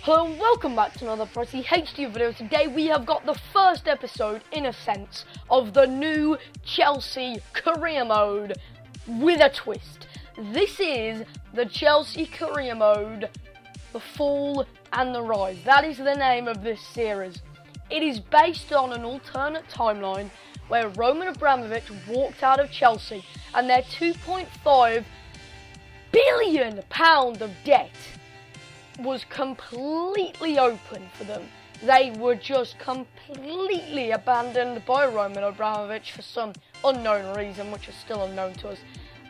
Hello and welcome back to another Pricey HD video. Today we have got the first episode, in a sense, of the new Chelsea Career Mode with a twist. This is the Chelsea Career Mode, the Fall and the Rise. That is the name of this series. It is based on an alternate timeline where Roman Abramovich walked out of Chelsea and their £2.5 billion of debt was completely open for them. They were just completely abandoned by Roman Abramovich for some unknown reason, which is still unknown to us.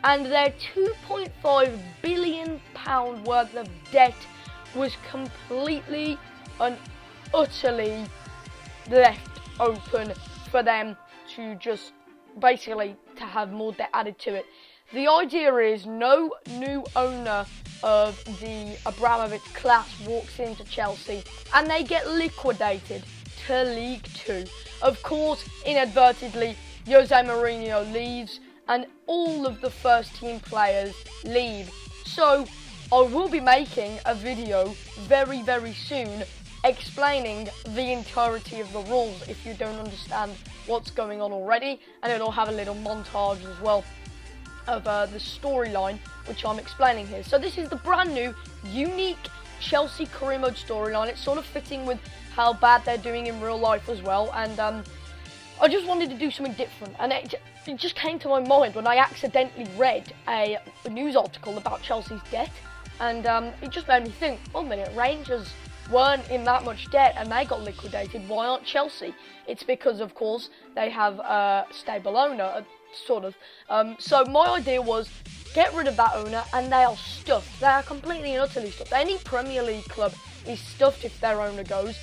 And their £2.5 billion worth of debt was completely and utterly left open for them to just basically to have more debt added to it. The idea is no new owner of the Abramovich class walks into Chelsea and they get liquidated to League 2. Of course, inadvertently, Jose Mourinho leaves and all of the first team players leave. So I will be making a video very soon explaining the entirety of the rules if you don't understand what's going on already, and it'll have a little montage as well of the storyline which I'm explaining here. So this is the brand new, unique Chelsea Career Mode storyline. It's sort of fitting with how bad they're doing in real life as well, and I just wanted to do something different, and it just came to my mind when I accidentally read a news article about Chelsea's debt, and it just made me think, one minute, Rangers weren't in that much debt and they got liquidated, why aren't Chelsea? It's because, of course, they have a stable owner, sort of. So my idea was get rid of that owner and they are stuffed. They are completely and utterly stuffed. Any Premier League club is stuffed if their owner goes.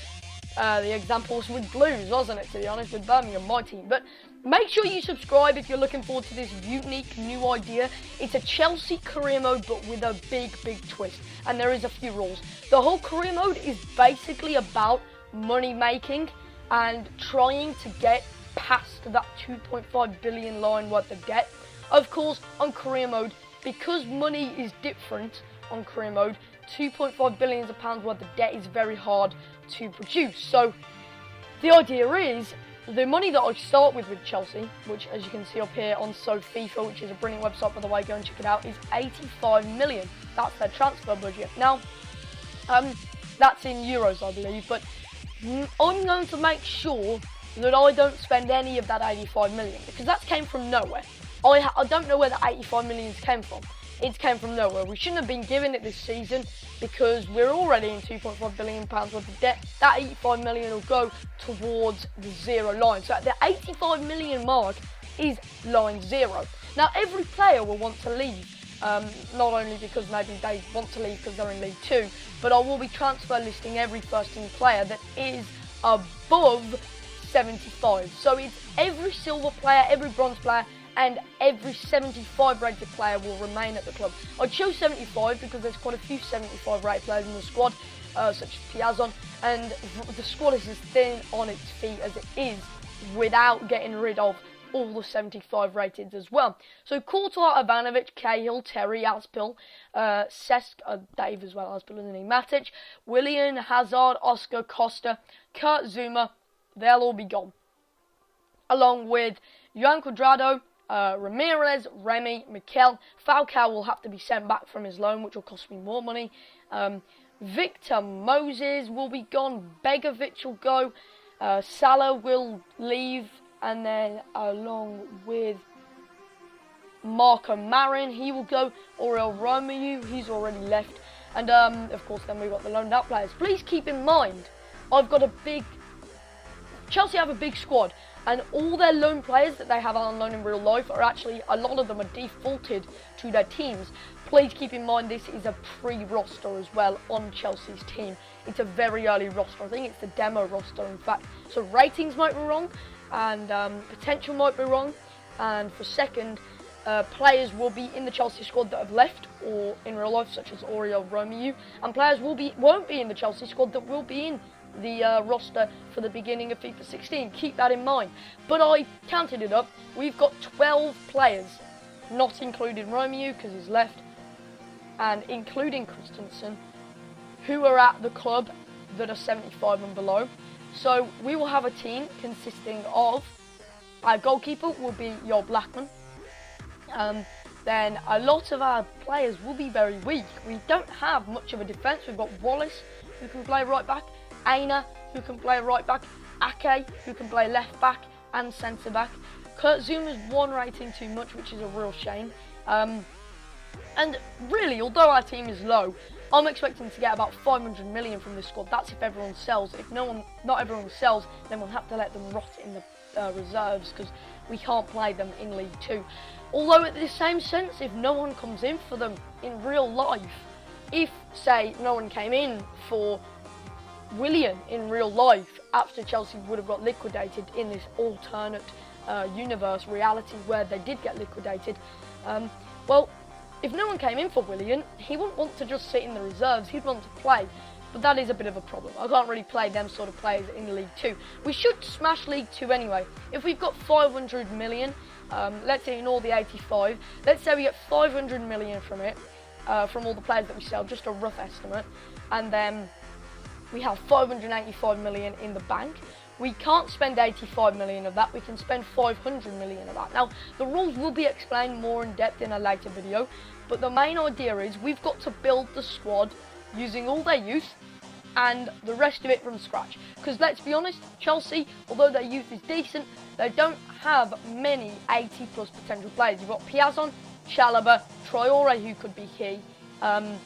The example was with Blues, wasn't it, to be honest, with Birmingham, my team. But make sure you subscribe if you're looking forward to this unique new idea. It's a Chelsea Career Mode but with a big twist, and there is a few rules. The whole Career Mode is basically about money making and trying to get past that 2.5 billion line worth of debt. Of course, on Career Mode, because money is different on Career Mode, 2.5 billion pounds worth of debt is very hard to produce. So the idea is the money that I start with Chelsea, which as you can see up here on S1EP0, which is a brilliant website by the way, go and check it out, is 85 million. That's their transfer budget. Now, that's in euros I believe, but I'm going to make sure that I don't spend any of that 85 million, because that came from nowhere. I don't know where the 85 million came from. It came from nowhere. We shouldn't have been given it this season because we're already in 2.5 billion pounds worth of debt. That 85 million will go towards the zero line. So at the 85 million mark is line zero. Now every player will want to leave, not only because maybe they want to leave because they're in League 2, but I will be transfer listing every first team player that is above 75. So it's every silver player, every bronze player, and every 75 rated player will remain at the club. I chose 75 because there's quite a few 75 rated players in the squad, such as Piazon, and the squad is as thin on its feet as it is without getting rid of all the 75 rated as well. So Courtois, Ivanovic, Cahill, Terry, Aspil, Cesc, Dave as well, Aspil isn't he, Matic, Willian, Hazard, Oscar, Costa, Kurt Zuma, they'll all be gone. Along with Juan Cuadrado, Ramirez, Remy, Mikel. Falcao will have to be sent back from his loan, which will cost me more money. Victor Moses will be gone. Begovic will go. Salah will leave. And then along with Marco Marin, he will go. Oriol Romeu, he's already left. And of course then we've got the loaned out players. Please keep in mind, Chelsea have a big squad, and all their loan players that they have on loan in real life are actually, a lot of them are defaulted to their teams. Please keep in mind this is a pre-roster as well on Chelsea's team. It's a very early roster. I think it's the demo roster in fact. So ratings might be wrong, and potential might be wrong. And for second, players will be in the Chelsea squad that have left or in real life, such as Oriol Romeu, and players won't be in the Chelsea squad that will be in the roster for the beginning of FIFA 16. Keep that in mind. But I counted it up. We've got 12 players, not including Romeu because he's left, and including Christensen, who are at the club that are 75 and below. So we will have a team consisting of, our goalkeeper will be your Blackman. Then a lot of our players will be very weak. We don't have much of a defence. We've got Wallace, who can play right back, Aina, who can play right back, Ake, who can play left back and centre back. Kurt Zuma's 1 rating too much, which is a real shame. And really, although our team is low, I'm expecting to get about 500 million from this squad. That's if everyone sells. If not everyone sells, then we'll have to let them rot in the reserves, because we can't play them in League 2. Although at the same sense, if no one comes in for them in real life, if, say, no one came in for Willian in real life after Chelsea would have got liquidated in this alternate universe reality where they did get liquidated, well, if no one came in for Willian, he wouldn't want to just sit in the reserves, he'd want to play. But that is a bit of a problem. I can't really play them sort of players in League 2. We should smash League 2 anyway. If we've got 500 million, let's say in all the 85, let's say we get 500 million from it, from all the players that we sell, just a rough estimate, and then we have 585 million in the bank. We can't spend 85 million of that, we can spend 500 million of that. Now, the rules will be explained more in depth in a later video, but the main idea is we've got to build the squad using all their youth and the rest of it from scratch. Because let's be honest, Chelsea, although their youth is decent, they don't have many 80 plus potential players. You've got Piazon, Chalobah, Traore, who could be key, and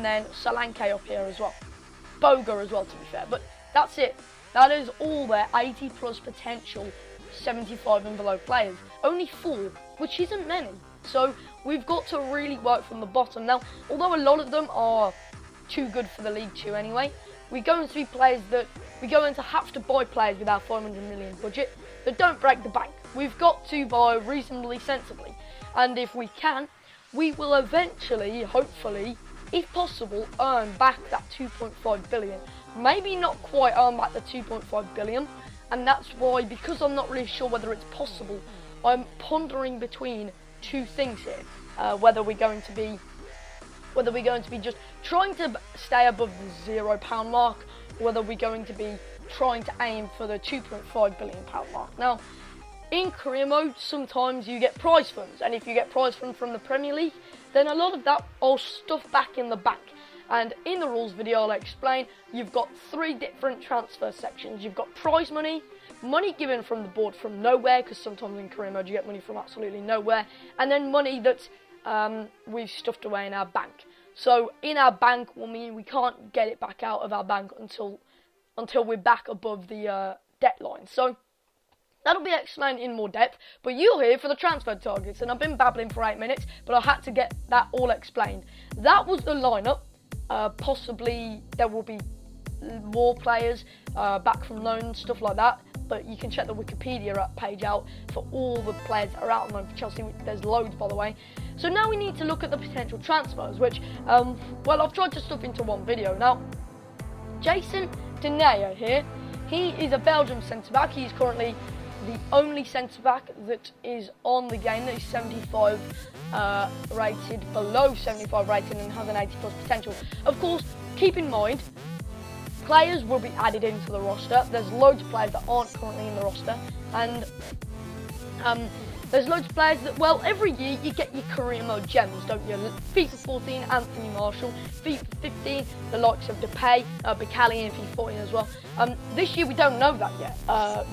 then Solanke up here as well. Boga as well, to be fair, but that's it. That is all their 80 plus potential 75 and below players. Only 4, which isn't many. So we've got to really work from the bottom. Now, although a lot of them are too good for the League 2 anyway, we're going to have to buy players with our 500 million budget that don't break the bank. We've got to buy reasonably sensibly. And if we can, we will eventually, hopefully, if possible, earn back that 2.5 billion. Maybe not quite earn back the 2.5 billion, and that's why, because I'm not really sure whether it's possible, I'm pondering between 2 things here. Whether we're going to be just trying to stay above the £0 mark, or whether we're going to be trying to aim for the £2.5 billion mark. Now, in career mode, sometimes you get prize funds, and if you get prize funds from the Premier League, then a lot of that I'll stuff back in the bank. And in the rules video, I'll explain, you've got 3 different transfer sections. You've got prize money, money given from the board from nowhere, because sometimes in career mode you get money from absolutely nowhere, and then money that we've stuffed away in our bank. So in our bank will mean we can't get it back out of our bank until we're back above the debt line. So that'll be explained in more depth, but you're here for the transfer targets, and I've been babbling for 8 minutes, but I had to get that all explained. That was the lineup. Possibly there will be more players back from loan and stuff like that, but you can check the Wikipedia page out for all the players that are out on loan for Chelsea. There's loads, by the way. So now we need to look at the potential transfers, which, well, I've tried to stuff into one video. Now, Jason Denayer here, he is a Belgium centre-back. He's currently the only centre-back that is on the game that is 75 rated, below 75 rated, and has an 80 plus potential. Of course, keep in mind, players will be added into the roster. There's loads of players that aren't currently in the roster, and there's loads of players that, well, every year you get your career mode gems, don't you? FIFA 14, Anthony Marshall. FIFA 15, the likes of Depay, Bacali, and FIFA 14 as well. This year we don't know that yet.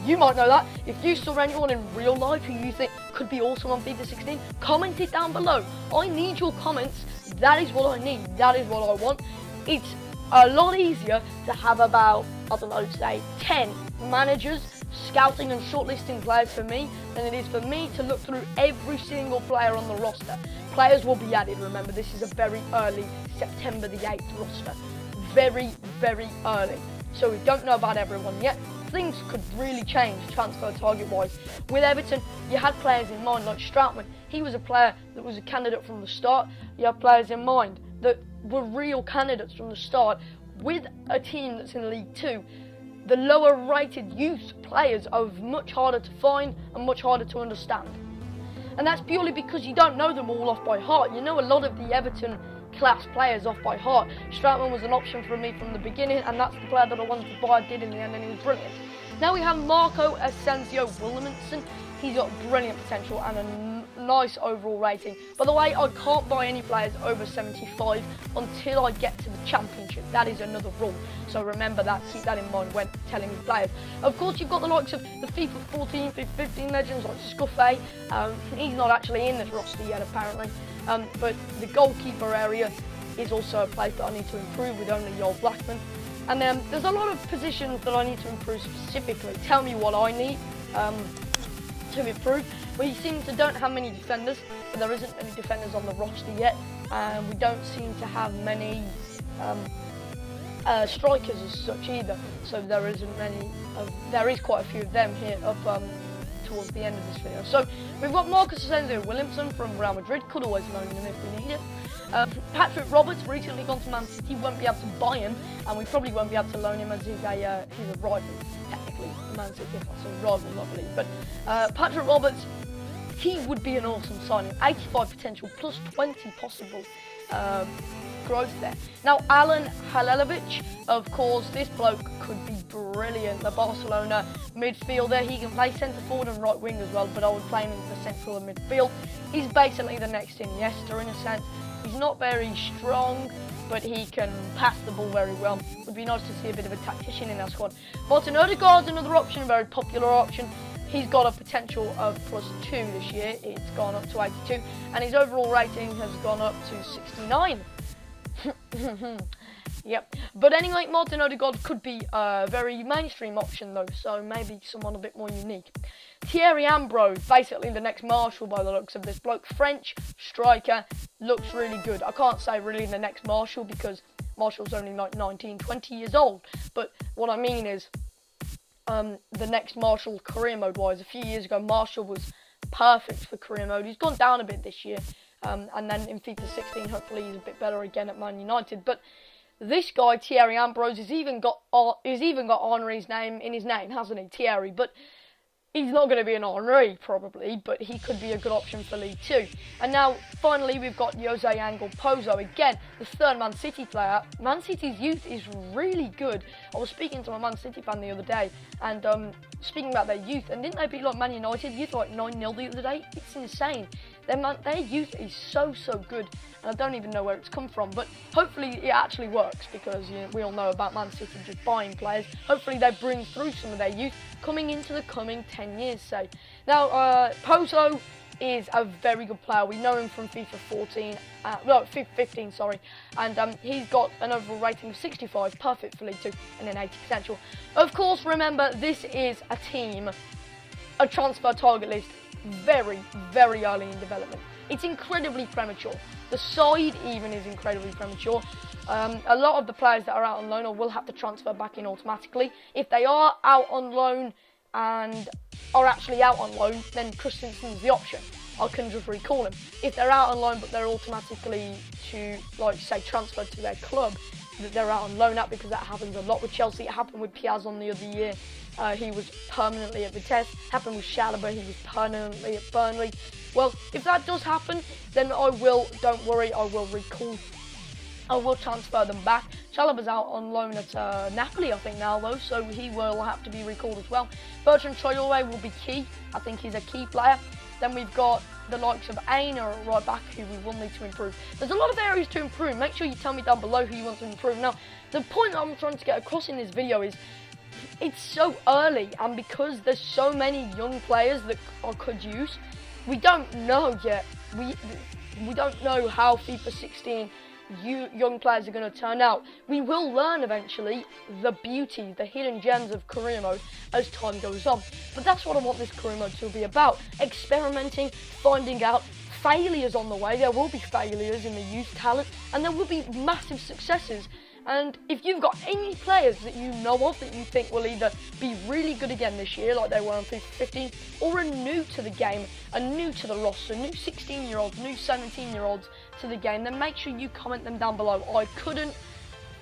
You might know that. If you saw anyone in real life who you think could be awesome on FIFA 16, comment it down below. I need your comments. That is what I need. That is what I want. It's a lot easier to have about, I don't know, say 10 managers scouting and shortlisting players for me than it is for me to look through every single player on the roster. Players will be added, remember, this is a very early September the 8th roster. Very, very early. So we don't know about everyone yet. Things could really change transfer target wise. With Everton, you had players in mind like Stroutman. He was a player that was a candidate from the start. You have players in mind that were real candidates from the start. With a team that's in League 2, the lower rated youth players are much harder to find and much harder to understand. And that's purely because you don't know them all off by heart. You know a lot of the Everton class players off by heart. Stratman was an option for me from the beginning, and that's the player that I wanted to buy. I did in the end, and he was brilliant. Now we have Marco Asensio Williamson. He's got brilliant potential and a nice overall rating. By the way, I can't buy any players over 75 until I get to the championship. That is another rule. So remember that, keep that in mind when telling your players. Of course, you've got the likes of the FIFA 14, FIFA 15 legends like Scuffy. He's not actually in this roster yet, apparently. But the goalkeeper area is also a place that I need to improve with only Joel Blackman. And there's a lot of positions that I need to improve specifically. Tell me what I need to improve. We seem to don't have many defenders, but there isn't any defenders on the roster yet. We don't seem to have many strikers as such either. So there isn't many. There is quite a few of them here up towards the end of this video. So we've got Marcus Asensio Williamson from Real Madrid. Could always loan him if we need it. Patrick Roberts recently gone to Man City. Won't be able to buy him, and we probably won't be able to loan him as he's a rival. Technically, Man City, so rival, not really. But Patrick Roberts, he would be an awesome signing. 85 potential plus 20 possible growth there. Now Alan Halilovic, of course, this bloke could be brilliant. The Barcelona midfielder. He can play centre forward and right wing as well, but I would play him in the central and midfield. He's basically the next Iniesta in a sense. He's not very strong, but he can pass the ball very well. Would be nice to see a bit of a tactician in our squad. Martin Odegaard's another option, a very popular option. He's got a potential of +2 this year. It's gone up to 82, and his overall rating has gone up to 69. Yep. But anyway, Martin Odegaard could be a very mainstream option though, so maybe someone a bit more unique. Thierry Ambrose, basically the next Marshall by the looks of this bloke. French striker, looks really good. I can't say really the next Marshall because Marshall's only like 19, 20 years old. But what I mean is the next Marshall career mode wise. A few years ago, Marshall was perfect for career mode. He's gone down a bit this year. And then in FIFA 16, hopefully he's a bit better again at Man United. But this guy, Thierry Ambrose, has even got Henry's name in his name, hasn't he? Thierry. But he's not going to be an Henry, probably, but he could be a good option for League 2. And now, finally, we've got Jose Angel Pozo. Again, the third Man City player. Man City's youth is really good. I was speaking to a Man City fan the other day, and speaking about their youth, and didn't they beat like Man United youth like 9-0 the other day? It's insane. Their youth is so good, and I don't even know where it's come from, but hopefully it actually works, because we all know about Man City just buying players. Hopefully they bring through some of their youth coming into the coming 10 years, say. Now, Pozo is a very good player. We know him from FIFA 15, sorry, and he's got an overall rating of 65, perfect for League 2, and an 80 potential. Of course, remember, this is a team, a transfer target list, very early in development. It's incredibly premature. The side even is incredibly premature. A lot of the players that are out on loan or will have to transfer back in automatically. If they are out on loan and are actually out on loan, then Christensen's the option. I can just recall him. If they're out on loan but they're automatically to, like, say, transferred to their club that they're out on loan at, because that happens a lot with Chelsea. It happened with Piazon the other year. He was permanently at Vitesse. Happened with Chalobah. He was permanently at Burnley. Well, if that does happen, then don't worry, I will recall. I will transfer them back. Chalobah's out on loan at Napoli, I think, now, though, so he will have to be recalled as well. Bertrand Traoré will be key. I think he's a key player. Then we've got the likes of Aina at right back, who we will need to improve. There's a lot of areas to improve. Make sure you tell me down below who you want to improve. Now, the point that I'm trying to get across in this video is it's so early, and because there's so many young players that I could use, we don't know yet. We don't know how FIFA 16 young players are going to turn out. We will learn eventually the beauty, the hidden gems of career mode as time goes on. But that's what I want this career mode to be about. Experimenting, finding out, failures on the way. There will be failures in the youth talent, and there will be massive successes. And if you've got any players that you know of that you think will either be really good again this year, like they were on FIFA 15, or are new to the game, are new to the roster, new 16-year-olds, new 17-year-olds to the game, then make sure you comment them down below. I couldn't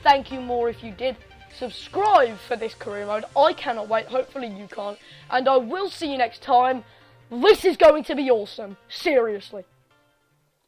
thank you more if you did. Subscribe for this career mode. I cannot wait. Hopefully you can't. And I will see you next time. This is going to be awesome. Seriously.